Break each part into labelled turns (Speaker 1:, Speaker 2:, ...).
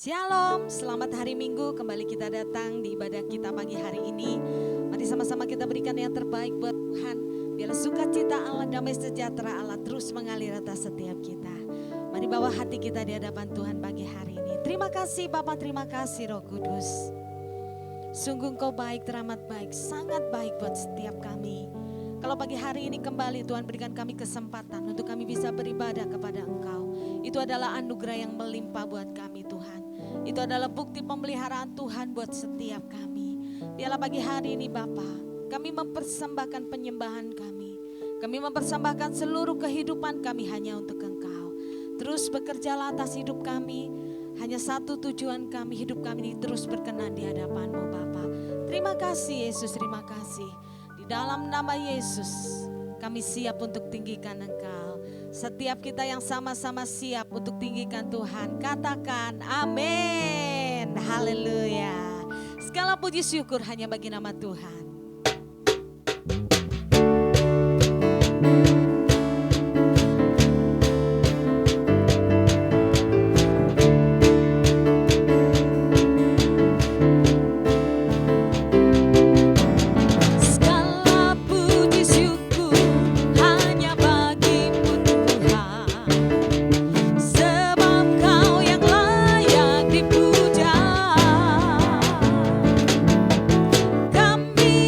Speaker 1: Shalom, selamat hari Minggu. Kembali kita datang di ibadah kita pagi hari ini. Mari sama-sama kita berikan yang terbaik buat Tuhan. Biarlah sukacita Allah, damai sejahtera Allah terus mengalir atas setiap kita. Mari bawa hati kita di hadapan Tuhan pagi hari ini. Terima kasih Bapa, terima kasih Roh Kudus. Sungguh Engkau baik, teramat baik, sangat baik buat setiap kami. Kalau pagi hari ini kembali Tuhan berikan kami kesempatan untuk kami bisa beribadah kepada Engkau. Itu adalah anugerah yang melimpah buat kami Tuhan. Itu adalah bukti pemeliharaan Tuhan buat setiap kami. Biarlah pagi hari ini Bapa, kami mempersembahkan penyembahan kami. Kami mempersembahkan seluruh kehidupan kami hanya untuk Engkau. Terus bekerjalah atas hidup kami. Hanya satu tujuan kami, hidup kami ini terus berkenan di hadapan-Mu Bapa. Terima kasih Yesus, terima kasih. Di dalam nama Yesus kami siap untuk tinggikan Engkau. Setiap kita yang sama-sama siap untuk tinggikan Tuhan, katakan amin. Haleluya. Segala puji syukur hanya bagi nama Tuhan.
Speaker 2: Kami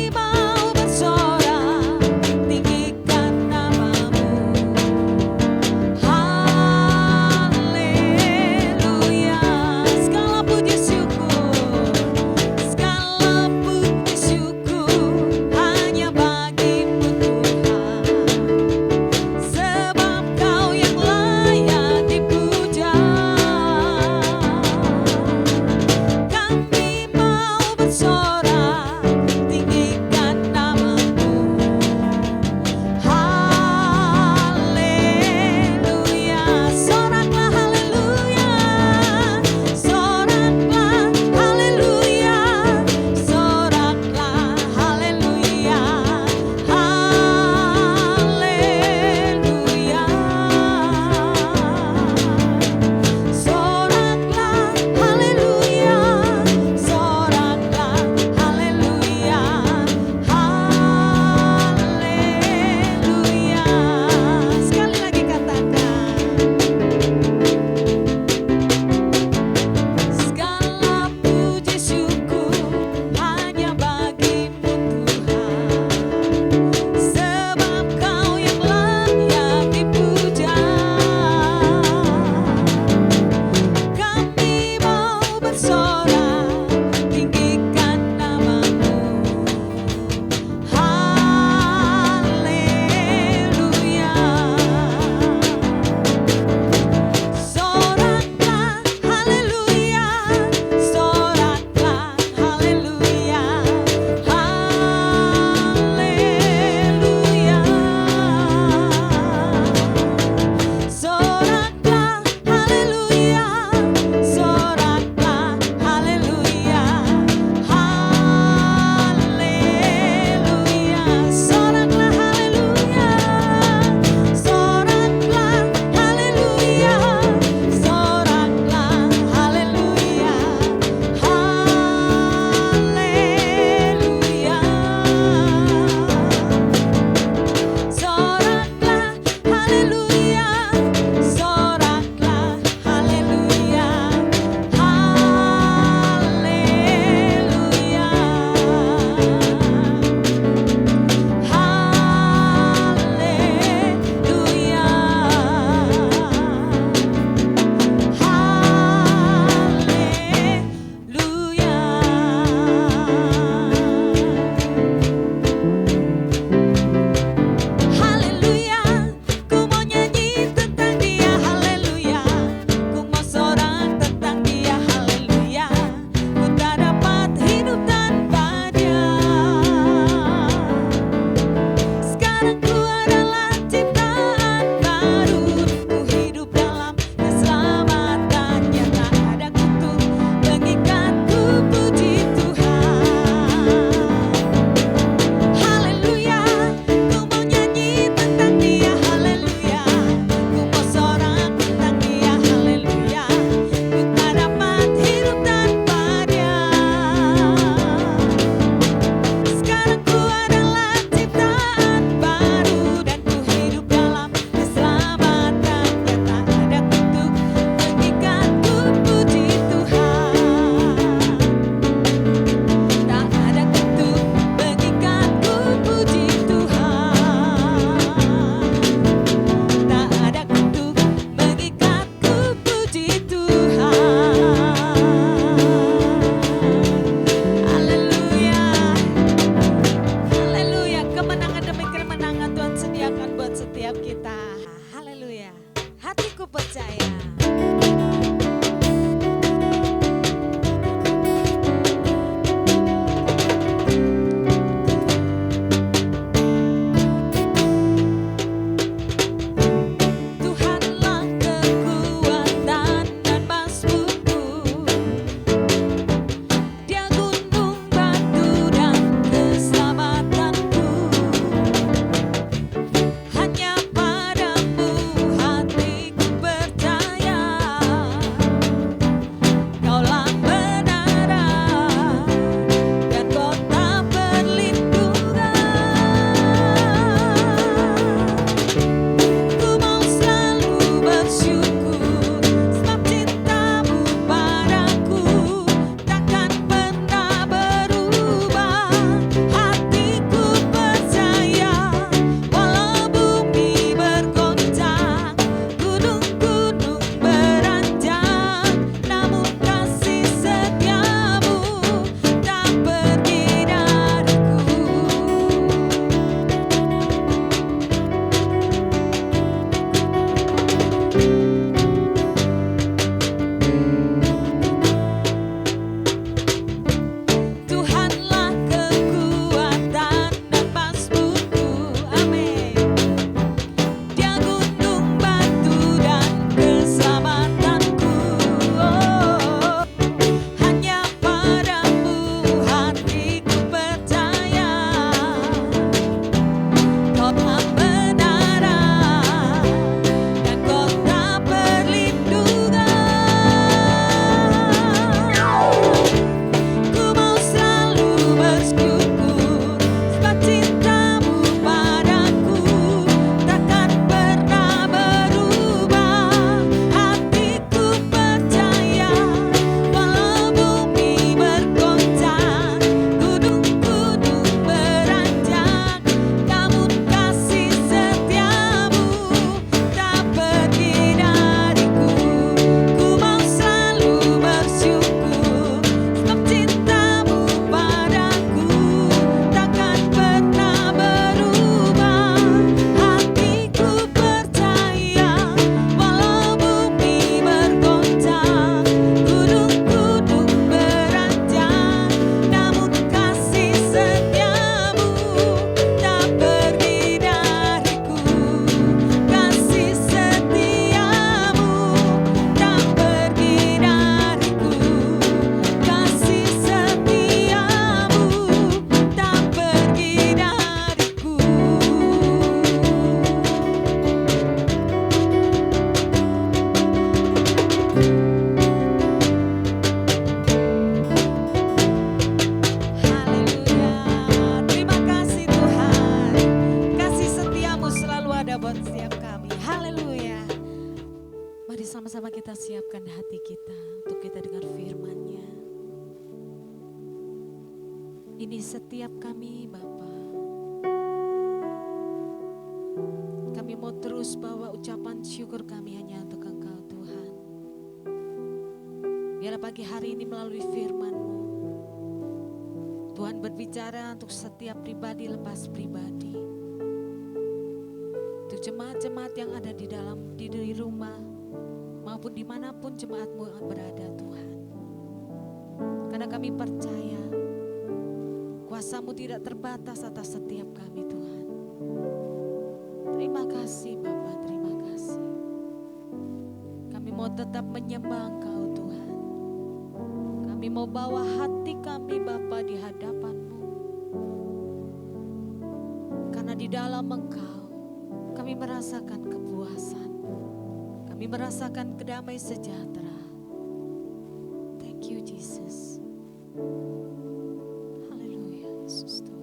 Speaker 1: ini setiap kami Bapa, kami mau terus bawa ucapan syukur kami hanya untuk Engkau Tuhan. Biarlah pagi hari ini melalui firman-Mu, Tuhan berbicara untuk setiap pribadi lepas pribadi, untuk jemaat-jemaat yang ada di rumah maupun dimanapun jemaat-Mu berada Tuhan. Karena kami percaya kuasa-Mu tidak terbatas atas setiap kami Tuhan. Terima kasih Bapa, terima kasih. Kami mau tetap menyembah Engkau Tuhan. Kami mau bawa hati kami Bapa di hadapan-Mu. Karena di dalam Engkau kami merasakan kepuasan. Kami merasakan kedamaian sejahtera. Thank you Jesus. Haleluya Yesus Tuhan.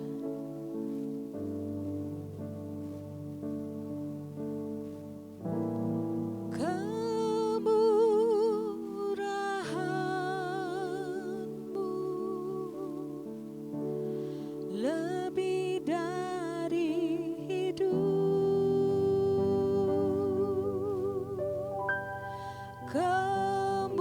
Speaker 1: Kemurahan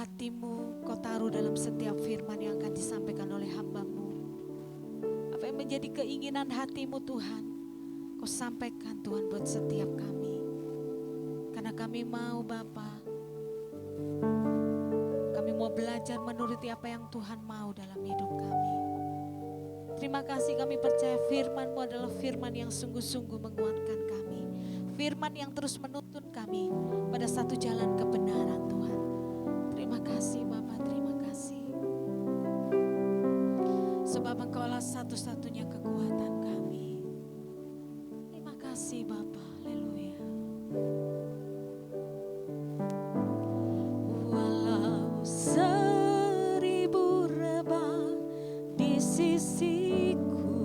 Speaker 1: hatimu Kau taruh dalam setiap firman yang akan disampaikan oleh hamba-Mu. Apa yang menjadi keinginan hatimu Tuhan, Kau sampaikan Tuhan buat setiap kami. Karena kami mau Bapa, kami mau belajar menuruti apa yang Tuhan mau dalam hidup kami. Terima kasih, kami percaya firman-Mu adalah firman yang sungguh-sungguh menguatkan kami. Firman yang terus menuntun kami pada satu jalan kebenaran Tuhan. Terima kasih Bapa, terima kasih. Sebab Engkau-lah satu-satunya kekuatan kami. Terima kasih Bapa, haleluya. Walau seribu rebah di sisiku,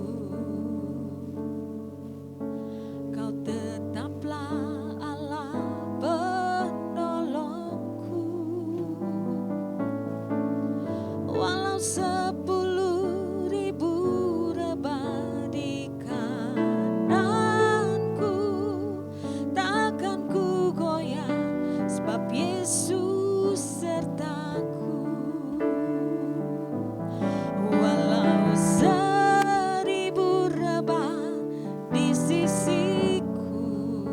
Speaker 1: Kau tetaplah Allah penolongku. Walau 10.000 rebah di kananku, takkan ku goyah, sebab Yesus sertaku. Walau 1000 rebah di sisiku,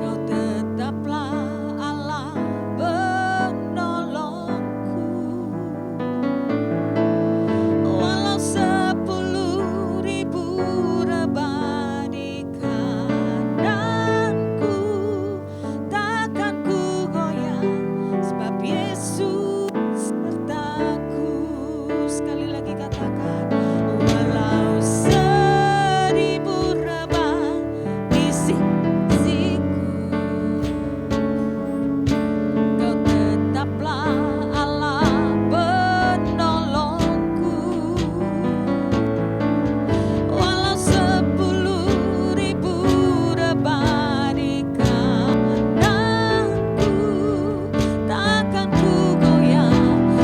Speaker 1: Kau tetaplah Allah penolongku. Walau 10.000 rebah di kananku, takkan ku goyah, sebab Yesus sertaku. Sekali lagi katakan, walau 1000 rebah di sisiku, Kau tetaplah Allah penolongku. Walau 10.000 rebah di kananku, takkan ku goyah,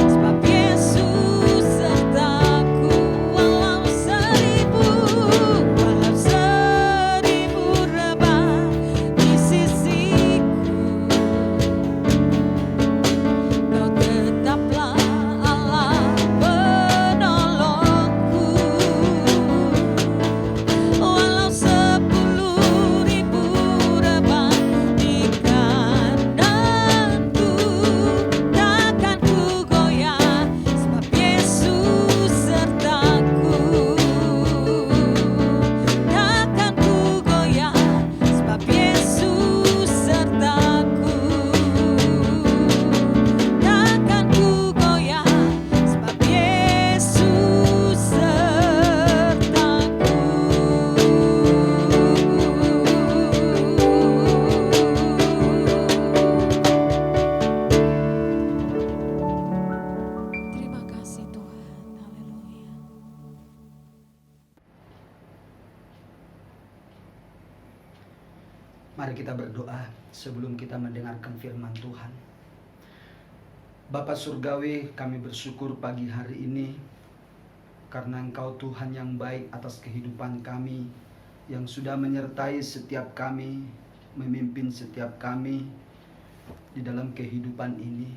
Speaker 1: sebab Yesus sertaku. Walau 1000 rebah di sisiku, Kau tetaplah Allah penolongku. Walau 10.000 rebah di kananku, takkan ku goyah, sebab Yesus sertaku. Takkan ku goyah, sebab Yesus sertaku. Takkan ku goyah, sebab Yesus sertaku. Terima kasih Tuhan, haleluya.
Speaker 2: Mari kita berdoa sebelum kita mendengarkan firman Tuhan. Bapa Surgawi, kami bersyukur pagi hari ini karena Engkau Tuhan yang baik atas kehidupan kami, yang sudah menyertai setiap kami, memimpin setiap kami di dalam kehidupan ini.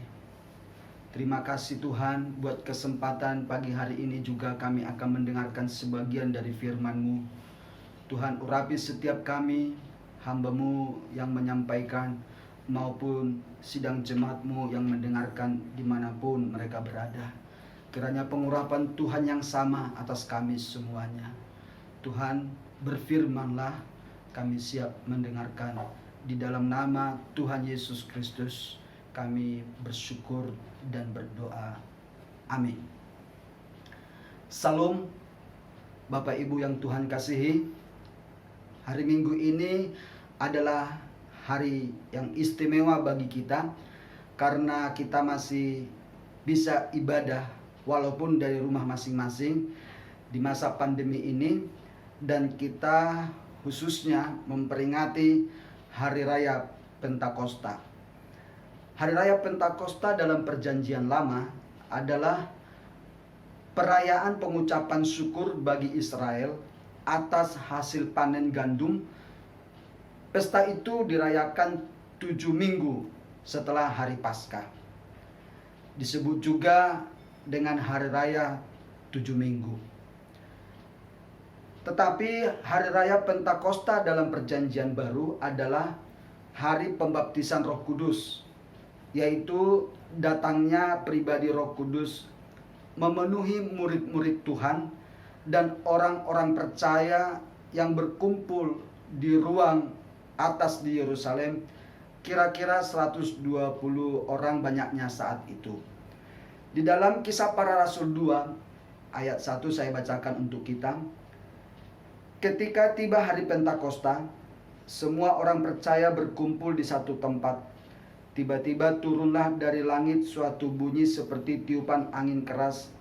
Speaker 2: Terima kasih Tuhan buat kesempatan pagi hari ini juga kami akan mendengarkan sebagian dari firman-Mu. Tuhan, urapi setiap kami, hamba-Mu yang menyampaikan, maupun sidang jemaat-Mu yang mendengarkan dimanapun mereka berada. Kiranya pengurapan Tuhan yang sama atas kami semuanya. Tuhan, berfirmanlah, kami siap mendengarkan. Di dalam nama Tuhan Yesus Kristus kami bersyukur dan berdoa. Amin. Salam Bapak Ibu yang Tuhan kasihi. Hari Minggu ini adalah hari yang istimewa bagi kita karena kita masih bisa ibadah walaupun dari rumah masing-masing di masa pandemi ini, dan kita khususnya memperingati Hari Raya Pentakosta. Hari Raya Pentakosta dalam Perjanjian Lama adalah perayaan pengucapan syukur bagi Israel atas hasil panen gandum. Pesta itu dirayakan 7 minggu setelah hari Paskah. Disebut juga dengan hari raya 7 minggu. Tetapi hari raya Pentakosta dalam Perjanjian Baru adalah hari pembaptisan Roh Kudus, yaitu datangnya pribadi Roh Kudus memenuhi murid-murid Tuhan dan orang-orang percaya yang berkumpul di ruang atas di Yerusalem, kira-kira 120 orang banyaknya saat itu. Di dalam Kisah Para Rasul 2 ayat 1 saya bacakan untuk kita. Ketika tiba hari Pentakosta, semua orang percaya berkumpul di satu tempat. Tiba-tiba turunlah dari langit suatu bunyi seperti tiupan angin keras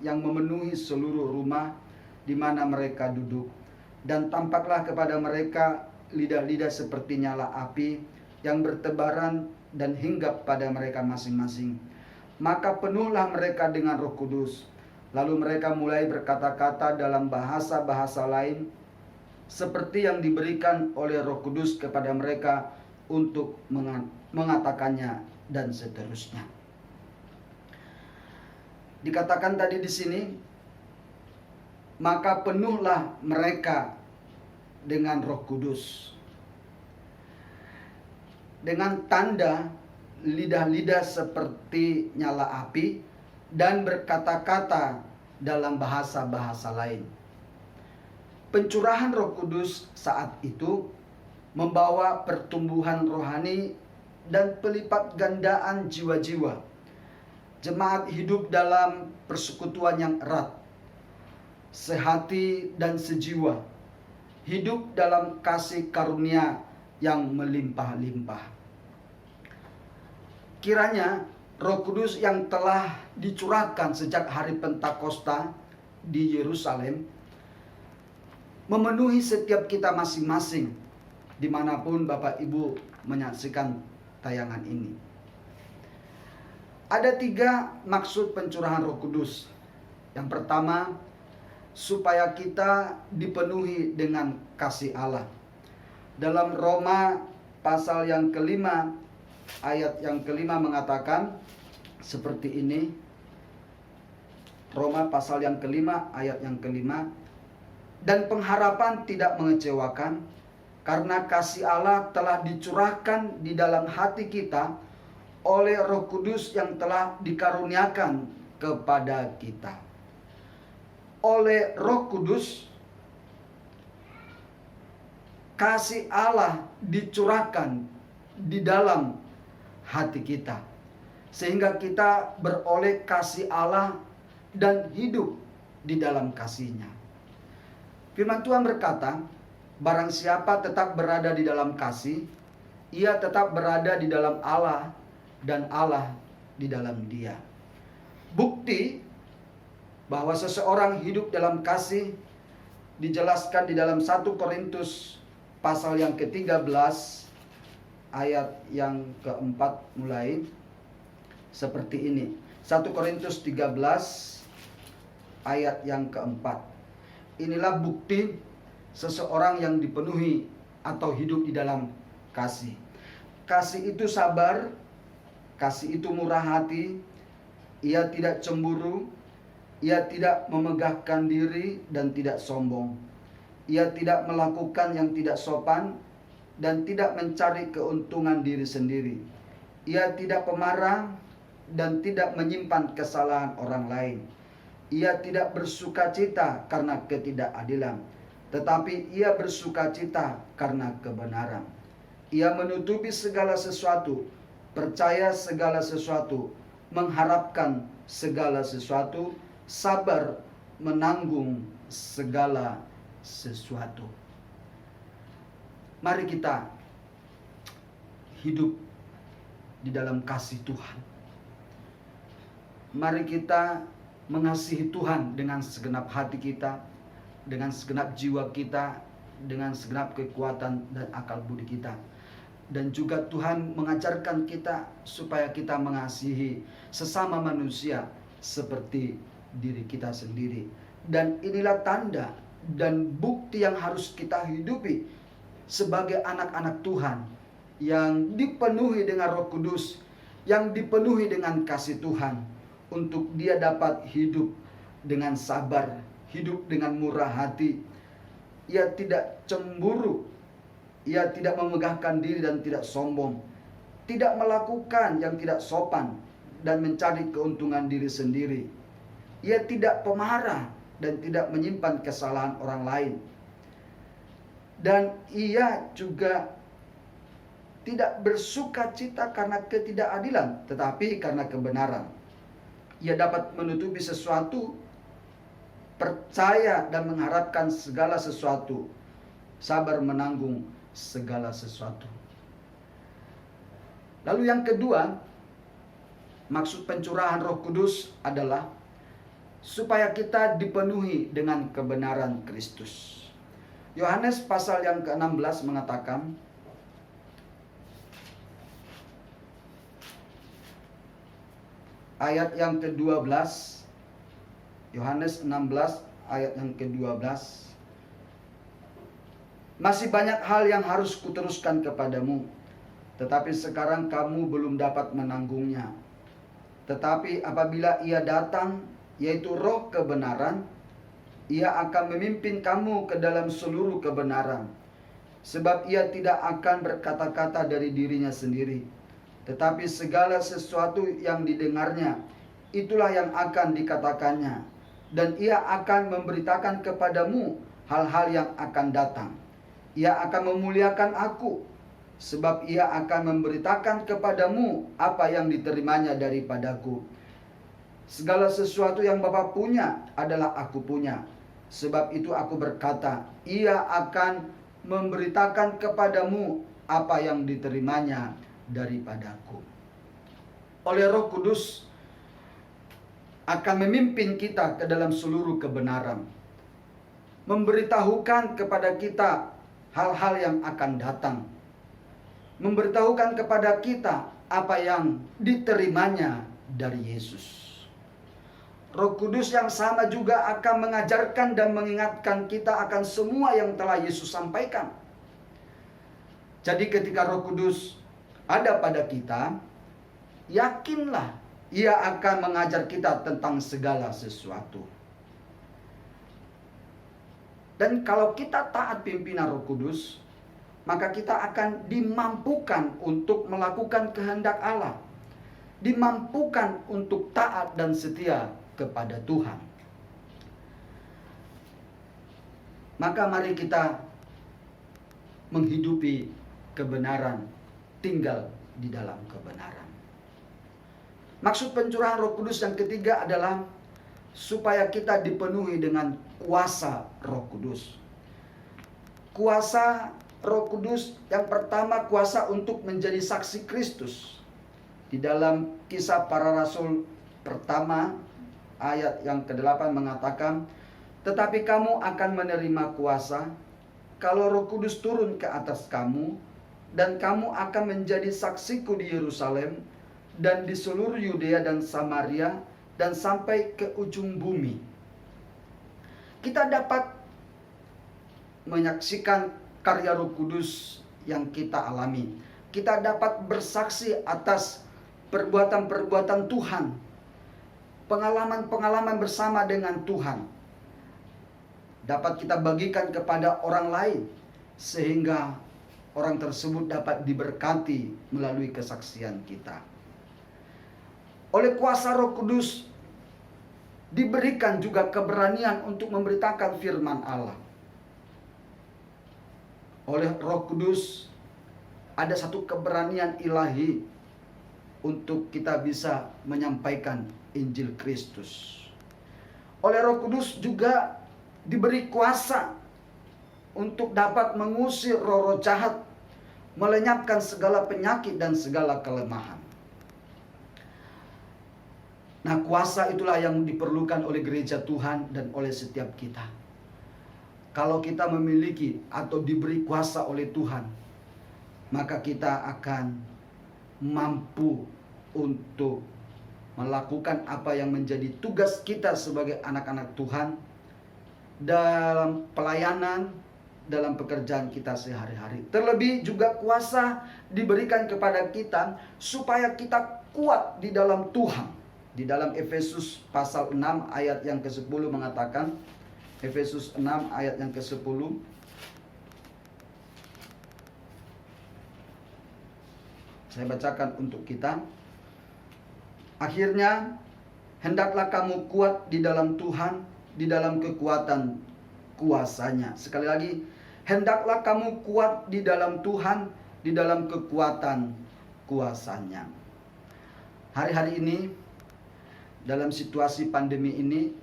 Speaker 2: yang memenuhi seluruh rumah di mana mereka duduk. Dan tampaklah kepada mereka lidah-lidah seperti nyala api yang bertebaran dan hinggap pada mereka masing-masing. Maka penuhlah mereka dengan Roh Kudus. Lalu mereka mulai berkata-kata dalam bahasa-bahasa lain seperti yang diberikan oleh Roh Kudus kepada mereka untuk mengatakannya, dan seterusnya. Dikatakan tadi di sini, maka penuhlah mereka dengan Roh Kudus, dengan tanda lidah-lidah seperti nyala api dan berkata-kata dalam bahasa-bahasa lain. Pencurahan Roh Kudus saat itu membawa pertumbuhan rohani dan pelipat gandaan jiwa-jiwa. Jemaat hidup dalam persekutuan yang erat, sehati dan sejiwa, hidup dalam kasih karunia yang melimpah-limpah. Kiranya Roh Kudus yang telah dicurahkan sejak hari Pentakosta di Yerusalem memenuhi setiap kita masing-masing dimanapun Bapak Ibu menyaksikan tayangan ini. Ada 3 maksud pencurahan Roh Kudus. Yang pertama, supaya kita dipenuhi dengan kasih Allah. Dalam Roma pasal yang kelima, ayat yang kelima mengatakan seperti ini. Roma pasal yang kelima, ayat yang kelima. Dan pengharapan tidak mengecewakan, karena kasih Allah telah dicurahkan di dalam hati kita oleh Roh Kudus yang telah dikaruniakan kepada kita. Oleh Roh Kudus, kasih Allah dicurahkan di dalam hati kita, sehingga kita beroleh kasih Allah dan hidup di dalam kasih-Nya. Firman Tuhan berkata, barang siapa tetap berada di dalam kasih, ia tetap berada di dalam Allah dan Allah di dalam dia. Bukti bahwa seseorang hidup dalam kasih dijelaskan di dalam 1 Korintus pasal yang ke-13 ayat yang keempat mulai seperti ini. 1 Korintus 13 ayat yang keempat. Inilah bukti seseorang yang dipenuhi atau hidup di dalam kasih. Kasih itu sabar, kasih itu murah hati, ia tidak cemburu, ia tidak memegahkan diri dan tidak sombong. Ia tidak melakukan yang tidak sopan dan tidak mencari keuntungan diri sendiri. Ia tidak pemarah dan tidak menyimpan kesalahan orang lain. Ia tidak bersukacita karena ketidakadilan, tetapi ia bersukacita karena kebenaran. Ia menutupi segala sesuatu, percaya segala sesuatu, mengharapkan segala sesuatu, sabar menanggung segala sesuatu. Mari kita hidup di dalam kasih Tuhan. Mari kita mengasihi Tuhan dengan segenap hati kita, dengan segenap jiwa kita, dengan segenap kekuatan dan akal budi kita. Dan juga Tuhan mengajarkan kita supaya kita mengasihi sesama manusia seperti diri kita sendiri. Dan inilah tanda dan bukti yang harus kita hidupi sebagai anak-anak Tuhan, yang dipenuhi dengan Roh Kudus, yang dipenuhi dengan kasih Tuhan, untuk dia dapat hidup dengan sabar, hidup dengan murah hati. Ia tidak cemburu, ia tidak memegahkan diri dan tidak sombong, tidak melakukan yang tidak sopan dan mencari keuntungan diri sendiri. Ia tidak pemarah dan tidak menyimpan kesalahan orang lain. Dan ia juga tidak bersuka cita karena ketidakadilan, tetapi karena kebenaran. Ia dapat menutupi sesuatu, percaya dan mengharapkan segala sesuatu, sabar menanggung segala sesuatu. Lalu yang kedua, maksud pencurahan Roh Kudus adalah supaya kita dipenuhi dengan kebenaran Kristus. Yohanes pasal yang ke-16 mengatakan, ayat yang ke-12, Yohanes 16 ayat yang ke-12, masih banyak hal yang harus kuteruskan kepadamu, tetapi sekarang kamu belum dapat menanggungnya. Tetapi apabila ia datang, yaitu Roh kebenaran, ia akan memimpin kamu ke dalam seluruh kebenaran. Sebab ia tidak akan berkata-kata dari dirinya sendiri, tetapi segala sesuatu yang didengarnya, itulah yang akan dikatakannya. Dan ia akan memberitakan kepadamu hal-hal yang akan datang. Ia akan memuliakan aku, sebab ia akan memberitakan kepadamu apa yang diterimanya daripadaku. Segala sesuatu yang Bapa punya adalah aku punya. Sebab itu aku berkata, ia akan memberitakan kepadamu apa yang diterimanya daripadaku. Oleh Roh Kudus akan memimpin kita ke dalam seluruh kebenaran, memberitahukan kepada kita hal-hal yang akan datang, memberitahukan kepada kita apa yang diterimanya dari Yesus. Roh Kudus yang sama juga akan mengajarkan dan mengingatkan kita akan semua yang telah Yesus sampaikan. Jadi ketika Roh Kudus ada pada kita, yakinlah ia akan mengajar kita tentang segala sesuatu. Dan kalau kita taat pimpinan Roh Kudus, maka kita akan dimampukan untuk melakukan kehendak Allah, dimampukan untuk taat dan setia kepada Tuhan. Maka mari kita menghidupi kebenaran, tinggal di dalam kebenaran. Maksud pencurahan Roh Kudus yang ketiga adalah supaya kita dipenuhi dengan kuasa Roh Kudus. Kuasa Roh Kudus yang pertama, kuasa untuk menjadi saksi Kristus. Di dalam Kisah Para Rasul pertama ayat yang ke-8 mengatakan, tetapi kamu akan menerima kuasa kalau Roh Kudus turun ke atas kamu, dan kamu akan menjadi saksiku di Yerusalem dan di seluruh Yudea dan Samaria dan sampai ke ujung bumi. Kita dapat menyaksikan karya Roh Kudus yang kita alami. Kita dapat bersaksi atas perbuatan-perbuatan Tuhan, pengalaman-pengalaman bersama dengan Tuhan. Dapat kita bagikan kepada orang lain, sehingga orang tersebut dapat diberkati melalui kesaksian kita. Oleh kuasa Roh Kudus diberikan juga keberanian untuk memberitakan firman Allah. Oleh Roh Kudus ada satu keberanian ilahi untuk kita bisa menyampaikan Injil Kristus. Oleh Roh Kudus juga diberi kuasa untuk dapat mengusir roh-roh jahat, melenyapkan segala penyakit dan segala kelemahan. Nah, kuasa itulah yang diperlukan oleh gereja Tuhan dan oleh setiap kita. Kalau kita memiliki atau diberi kuasa oleh Tuhan, maka kita akan mampu untuk melakukan apa yang menjadi tugas kita sebagai anak-anak Tuhan dalam pelayanan, dalam pekerjaan kita sehari-hari. Terlebih juga kuasa diberikan kepada kita supaya kita kuat di dalam Tuhan. Di dalam Efesus pasal 6 ayat yang ke-10 mengatakan, Efesus 6 ayat yang ke-10, saya bacakan untuk kita. Akhirnya, hendaklah kamu kuat di dalam Tuhan, di dalam kekuatan kuasanya. Sekali lagi, hendaklah kamu kuat di dalam Tuhan, di dalam kekuatan kuasanya. Hari-hari ini, dalam situasi pandemi ini,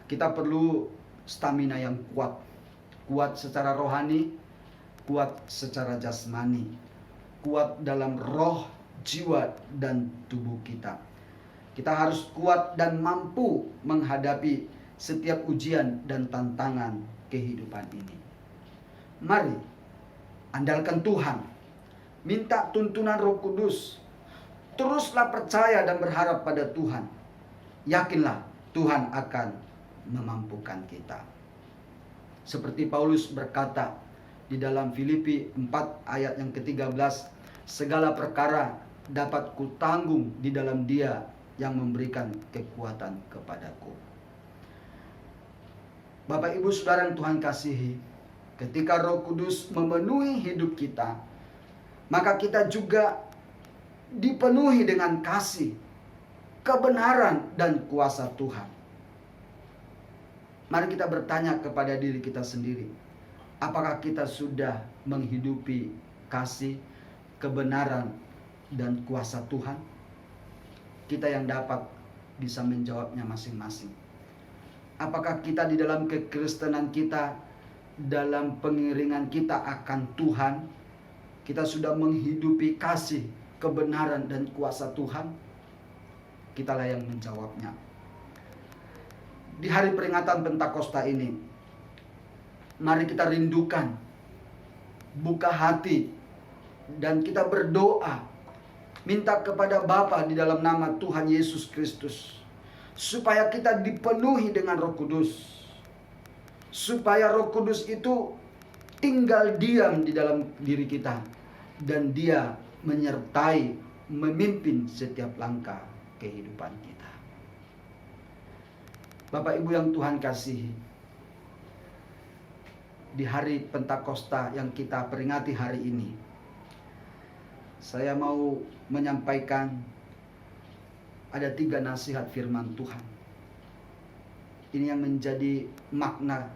Speaker 2: kita perlu stamina yang kuat. Kuat secara rohani, kuat secara jasmani. Kuat dalam roh, jiwa, dan tubuh kita. Kita harus kuat dan mampu menghadapi setiap ujian dan tantangan kehidupan ini. Mari, andalkan Tuhan. Minta tuntunan Roh Kudus. Teruslah percaya dan berharap pada Tuhan. Yakinlah Tuhan akan memampukan kita. Seperti Paulus berkata di dalam Filipi 4 ayat yang ke-13, segala perkara dapat kutanggung di dalam Dia yang memberikan kekuatan kepadaku. Bapak Ibu Saudara yang Tuhan kasihi, ketika Roh Kudus memenuhi hidup kita, maka kita juga dipenuhi dengan kasih, kebenaran, dan kuasa Tuhan. Mari kita bertanya kepada diri kita sendiri, apakah kita sudah menghidupi kasih, kebenaran, dan kuasa Tuhan? Kita yang dapat bisa menjawabnya masing-masing. Apakah kita di dalam kekristenan kita, dalam pengiringan kita akan Tuhan, kita sudah menghidupi kasih, kebenaran, dan kuasa Tuhan? Kitalah yang menjawabnya. Di hari peringatan Pentakosta ini, mari kita rindukan, buka hati, dan kita berdoa, minta kepada Bapa di dalam nama Tuhan Yesus Kristus, supaya kita dipenuhi dengan Roh Kudus. Supaya Roh Kudus itu tinggal diam di dalam diri kita, dan Dia menyertai, memimpin setiap langkah kehidupan kita. Bapak Ibu yang Tuhan kasihi, di hari Pentakosta yang kita peringati hari ini, saya mau menyampaikan ada 3 nasihat firman Tuhan. Ini yang menjadi makna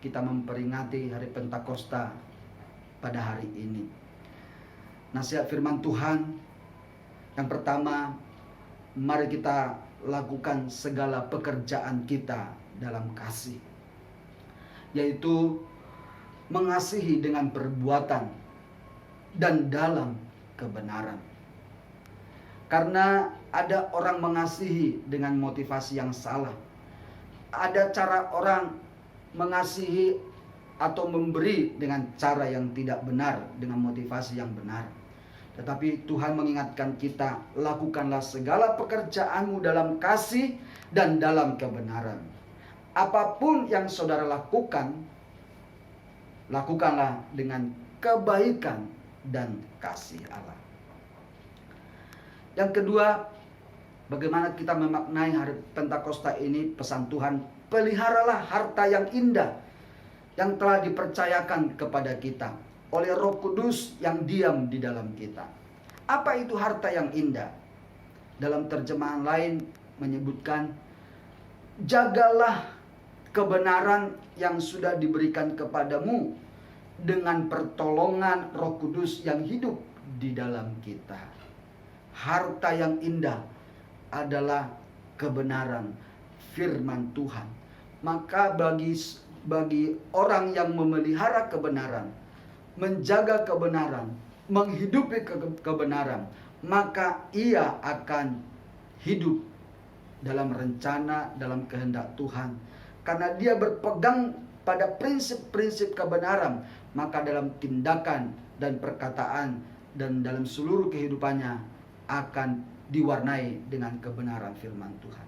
Speaker 2: kita memperingati hari Pentakosta pada hari ini. Nasihat firman Tuhan yang pertama, mari kita lakukan segala pekerjaan kita dalam kasih, yaitu mengasihi dengan perbuatan dan dalam kebenaran. Karena ada orang mengasihi dengan motivasi yang salah. Ada cara orang mengasihi atau memberi dengan cara yang tidak benar, dengan motivasi yang benar. Tetapi Tuhan mengingatkan kita, lakukanlah segala pekerjaanmu dalam kasih dan dalam kebenaran. Apapun yang saudara lakukan, lakukanlah dengan kebaikan dan kasih Allah. Yang kedua, bagaimana kita memaknai hari Pentakosta ini? Pesan Tuhan, peliharalah harta yang indah yang telah dipercayakan kepada kita oleh Roh Kudus yang diam di dalam kita. Apa itu harta yang indah? Dalam terjemahan lain menyebutkan, jagalah kebenaran yang sudah diberikan kepadamu dengan pertolongan Roh Kudus yang hidup di dalam kita. Harta yang indah adalah kebenaran firman Tuhan. Maka bagi orang yang memelihara kebenaran, menjaga kebenaran, menghidupi kebenaran, maka ia akan hidup dalam rencana, dalam kehendak Tuhan. Karena dia berpegang pada prinsip-prinsip kebenaran, maka dalam tindakan dan perkataan dan dalam seluruh kehidupannya akan diwarnai dengan kebenaran firman Tuhan.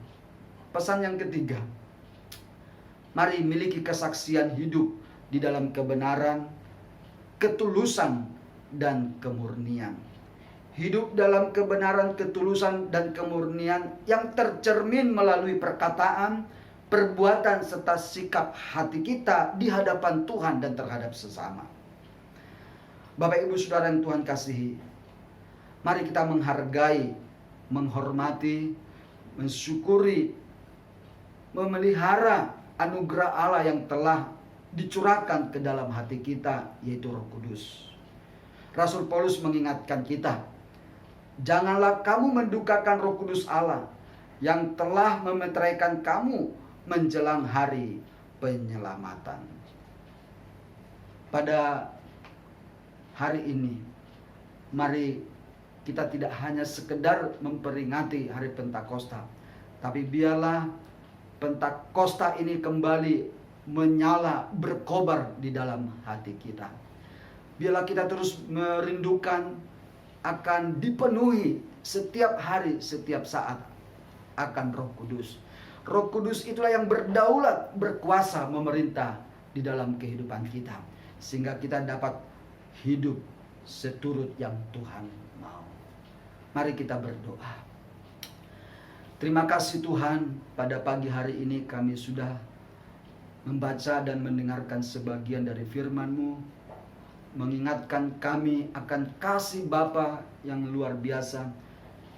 Speaker 2: Pesan yang ketiga, mari miliki kesaksian hidup di dalam kebenaran, ketulusan, dan kemurnian. Hidup dalam kebenaran, ketulusan, dan kemurnian yang tercermin melalui perkataan, perbuatan, serta sikap hati kita di hadapan Tuhan dan terhadap sesama. Bapak Ibu Saudara yang Tuhan kasihi, mari kita menghargai, menghormati, mensyukuri, memelihara anugerah Allah yang telah dicurahkan ke dalam hati kita, yaitu Roh Kudus. Rasul Paulus mengingatkan kita, janganlah kamu mendukakan Roh Kudus Allah yang telah memeteraikan kamu menjelang hari penyelamatan. Pada hari ini, mari kita tidak hanya sekedar memperingati hari Pentakosta, tapi biarlah Pentakosta ini kembali menyala, berkobar di dalam hati kita. Biarlah kita terus merindukan akan dipenuhi setiap hari, setiap saat akan Roh Kudus. Roh Kudus itulah yang berdaulat, berkuasa, memerintah di dalam kehidupan kita, sehingga kita dapat hidup seturut yang Tuhan mau. Mari kita berdoa. Terima kasih Tuhan, pada pagi hari ini kami sudah membaca dan mendengarkan sebagian dari firman-Mu, mengingatkan kami akan kasih Bapa yang luar biasa,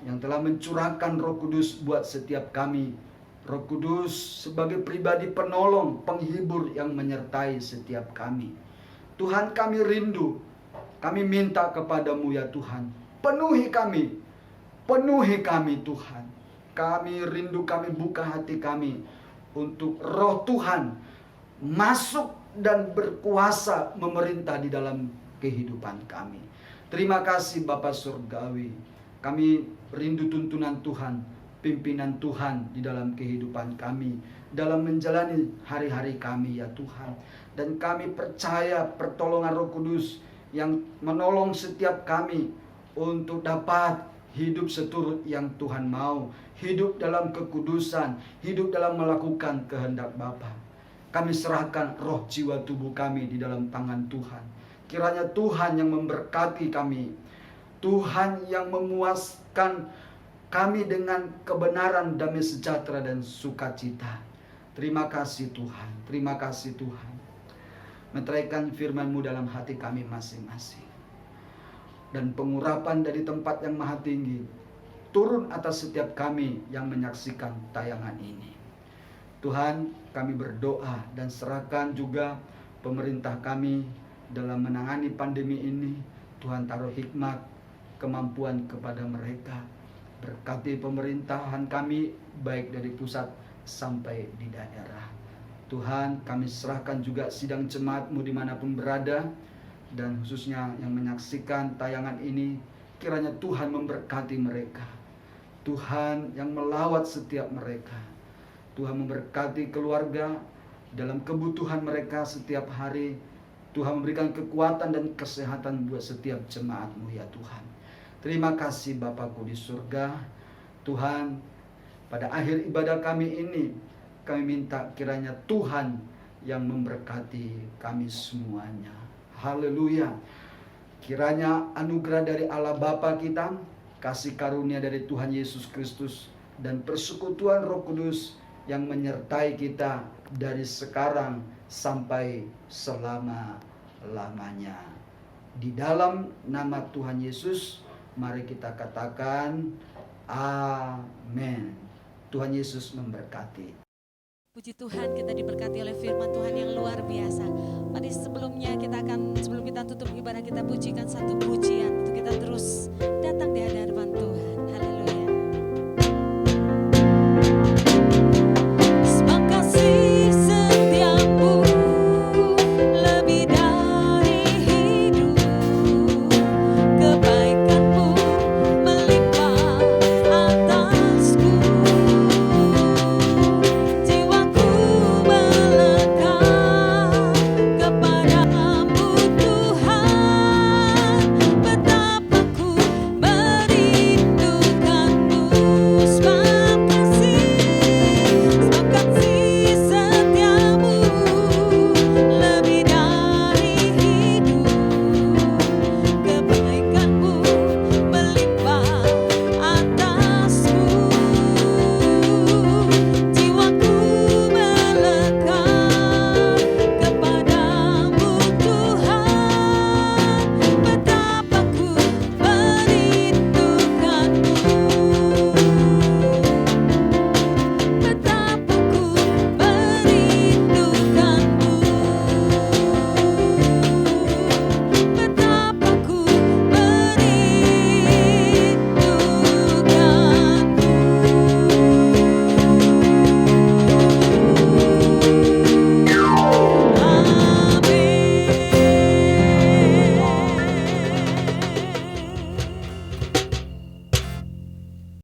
Speaker 2: yang telah mencurahkan Roh Kudus buat setiap kami. Roh Kudus sebagai pribadi penolong, penghibur yang menyertai setiap kami. Tuhan, kami rindu, kami minta kepadamu ya Tuhan, penuhi kami Tuhan. Kami rindu, kami buka hati kami untuk Roh Tuhan masuk dan berkuasa memerintah di dalam kehidupan kami. Terima kasih Bapa Surgawi. Kami rindu tuntunan Tuhan, pimpinan Tuhan di dalam kehidupan kami, dalam menjalani hari-hari kami ya Tuhan. Dan kami percaya pertolongan Roh Kudus yang menolong setiap kami untuk dapat hidup seturut yang Tuhan mau, hidup dalam kekudusan, hidup dalam melakukan kehendak Bapa. Kami serahkan roh, jiwa, tubuh kami di dalam tangan Tuhan. Kiranya Tuhan yang memberkati kami, Tuhan yang memuaskan kami dengan kebenaran, damai sejahtera, dan sukacita. Terima kasih Tuhan, terima kasih Tuhan. Meteraikan firman-Mu dalam hati kami masing-masing. Dan pengurapan dari tempat yang maha tinggi turun atas setiap kami yang menyaksikan tayangan ini. Tuhan, kami berdoa dan serahkan juga pemerintah kami dalam menangani pandemi ini. Tuhan taruh hikmat, kemampuan kepada mereka. Berkati pemerintahan kami baik dari pusat sampai di daerah. Tuhan, kami serahkan juga sidang jemaat-Mu dimanapun berada, dan khususnya yang menyaksikan tayangan ini. Kiranya Tuhan memberkati mereka, Tuhan yang melawat setiap mereka. Tuhan memberkati keluarga dalam kebutuhan mereka setiap hari. Tuhan memberikan kekuatan dan kesehatan buat setiap jemaat-Mu ya Tuhan. Terima kasih Bapakku di surga. Tuhan, pada akhir ibadah kami ini, kami minta kiranya Tuhan yang memberkati kami semuanya. Haleluya. Kiranya anugerah dari Allah Bapa kita, kasih karunia dari Tuhan Yesus Kristus, dan persekutuan Roh Kudus yang menyertai kita dari sekarang sampai selama-lamanya. Di dalam nama Tuhan Yesus, mari kita katakan amin. Tuhan Yesus memberkati.
Speaker 1: Puji Tuhan, kita diberkati oleh firman Tuhan yang luar biasa. Mari sebelum kita tutup ibadah, kita pujikan satu pujian untuk kita terus